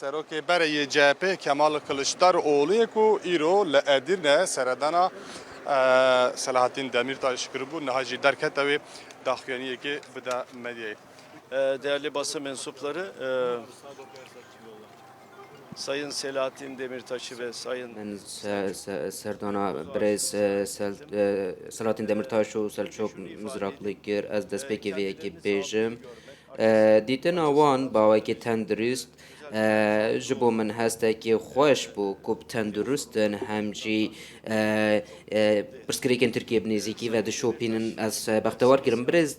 سروکی برای CHP کمال کلچداروğlu کو ایرو لادرنه سردانا Selahattin Demirtaş grubu nahacı derket tabi dahkeniye ki bu da medyayı. Değerli basın mensupları, Sayın Selahattin Demirtaş'ı ve Sayın Serdana Brez Selahattin Demirtaş و Selçuk Mızraklı kir ez destpêkê vê yekê bêjim dîtina wan bawekî tendurist ji bo min hestekî xweş bû ku tendurustin hem jî pirsgirêkên Tirkiye bi nêzîkî ve dişopînin ez bextewar kirim Brez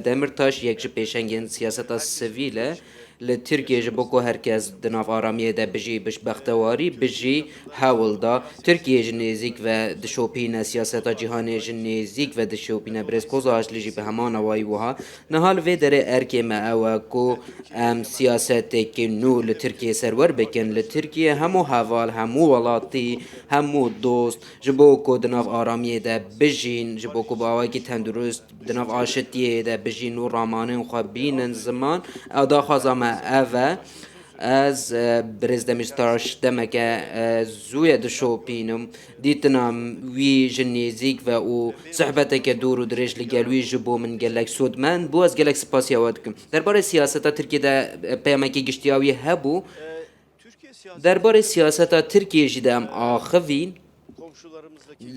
Demirtaş yek ji pêşengên siyaseta sivîl e li Tirkiye ji bo ku herkes di nav aramiyê de bijî bextewarî bijî hewl da Tirkiye ji nêzik ve dişopîne siyaseta cîhanê ji nêzik ve dişopîne Brez Kozahaşlî jî bi hemana wayî wiha nihal vê derê erkê me ew e ku em siyasetekî nû li Tirkiye serwer bikin li Tirkiye hemû heval hemû welatî hemû dost ji bo ku di nav aramiyê de bijîn ji bo ku bawekî tendurist di nav aşitiyê de bijîn û ramanên xwe bînin ziman daxwaza me ev e ez Brez Demirtaş demeke zûye dişopînim dîtina wî ji nêzik ve û sohbeteke dûr û dirêj li gel wî ji bo min gelek sodmend bû ez gelek spasiya we dikim derbarê siyaseta Tirkiyeyê de peyamekî giştiya wî hebû derbarê siyaseta Tirkiye jî de em axivîn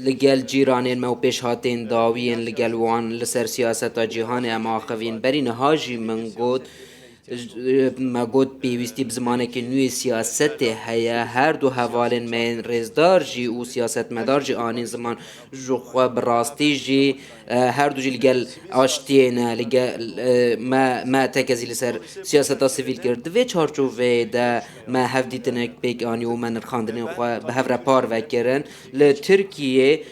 li gel cîranên me û pêşhatên dawiyên li gel wan li ser siyaseta cîhanê em axivîn berî niha jî min got me got pêwîstî bi zimanekî nû yê siyasetê heye her du hevalên me yên rêzdar jî û siyasetmedar jî anîn ziman ji xwe bi rastî jî her du jî li gel aştiyê ne li gel me tekezî li ser siyaseta sivîl kir di vê çarçoveyê de me hevdîtinek pêk anî û me nirxandinên xwe bi hev re par vekirin li Tirkiyê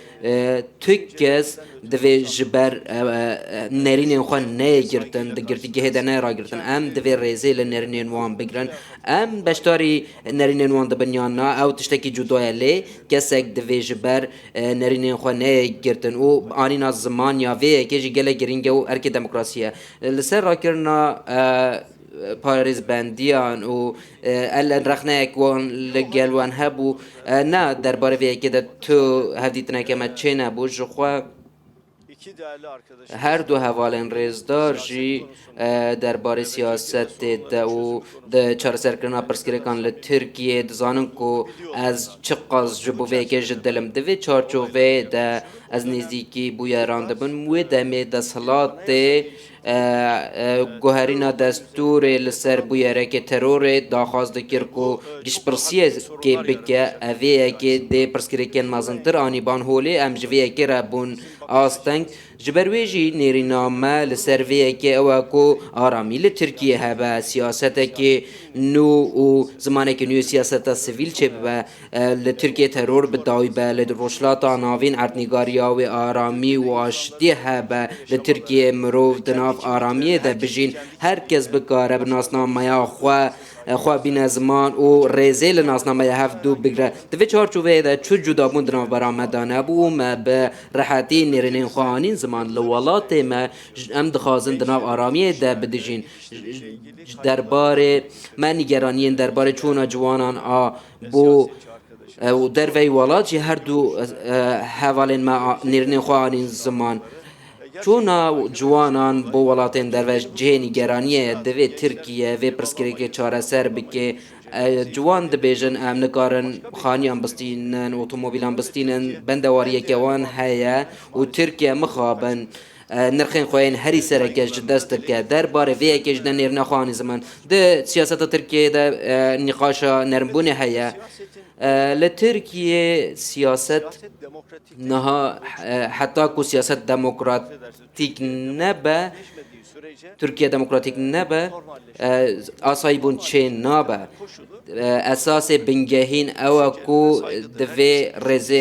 tuk kes divê ji ber nêrînên xwe neyêgirtin di girtîgehê de neragirtin em divê rêzê li nêrînên wan bigirin em beşdarî nêrînên wan dibin yan na ew tiştekî cuda ye lê kesek divê ji ber nêrînên xwe neyêgirtin û anîna ziman ya vê yekê jî gelek girîng e û erkê demokrasî ye li ser rakirina parêzbendiyan û rexneyek wan li gel wan hebû ne derbarê vê yekê de tu hevdîtineke me çê nebû ji xwe her du hevalên rêzdar jî derbarê siyasetê de û di çareserkirina pirsgirêkan li Tirkiyê dizanin ku ez çi qas ji bo vê yekê ji dilim divê çarçoveyê de ez nêzîkî bûye randibin wê demê desthilatê guherîna destûrê li ser bûyerekê terorê daxwaz dikir ku giştpirsiyekê bike ev vê yekê dê pirsgirêkên mezintir anîban holê em ji vê yekê re bûn asteng ji ber wê jî nêrîna me li ser vê yekê ew e ku aramî li Tirkiye hebe siyasetekê nû û zimanekî nû siyaseta sivîl çê bibe li Tirkiye teror bi dawî be li rojhilata navîn erdnîgariya wê aramî û aşitî hebe li Tirkiye mirov di nav aramiyê de bijîn herkes bikare bi nasnameya xwe bîne ziman û rêzê li nasnameya hev dû bigire divê çarçoveyê de çi cudabûn di navbera me de nebû me bi rehetî nêrînên xwe anîn ziman li welatê me em dixwazin di nav aramiyê de bidijîn derbarê me nîgeraniyên derbarê çûna ciwanan a bû û derveyî welat jî her du hevalên me nêrînên xwe anîn ziman çûna ciwanan bo welatên derve cihê nîgeraniyê divê Tirkiye vê pirsgirêkê çareser bike ciwan dibêjin em nikarin xaniyan bistînin otomobîlan bistînin bendewariyeke wan heye û Tirkiye mixabin nirxên xwe yên herî sereke ji dest dike derbarê vê yekê ji de nêrîna xwe anî ziman di siyaseta Tirkiyeyê de nîqaşa nerimbûnê heye li Tirkiye siyaset niha heta ku siyaset demokratîk nebe Türkiye demokratîk nebe asayîbûn çê nabe esasê bingehîn ew e ku divê rêzê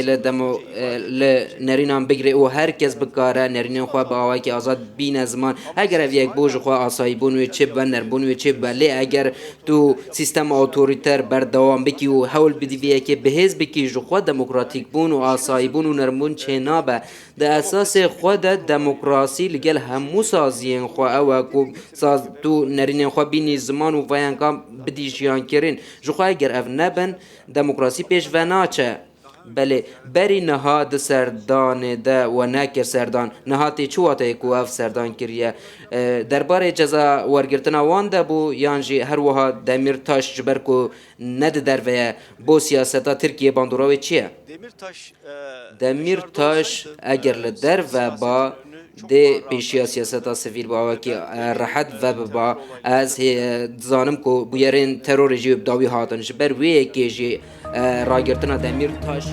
li nêrînan bigire û herkes bikare nêrînên xwe bi awayekî azad bîne ziman eger ev yek bû ji xwe asayîbûn wê çê bibe nerimbûn wê çê bibe lê eger tu sîstema otorîter berdewam bikî û hewl bidî vê yekê bihêz bikî ji xwe demokratîk bûn û asayîbûn û nerimbûn çê nabe di esasê xwe de demokrasî li gel hemû saziyên xwe xwe ew e ku saz tu nerînên xwe bînî ziman û veyanka bidî jiyankirin ji xwe eger ev nebin demokrasî pêş ve naçe. Belê berî niha di serdanê de we nekir serdan niha tê çi watayê ku ev serdan kiriye derbarê ceza wergirtina wan de bû yan jî her wiha Demirtaş ji ber ku ne di derve ye bo siyaseta Tirkiye bandora wê çi ye? Demirtaş eger li derve ba dê pêşiya siyaseta sivîl ba wekî rehet ve biba ez dizanim ku bûyerên terorê jî bi dawî hatin ji ber wê yekê jî ragirtina Demirtaş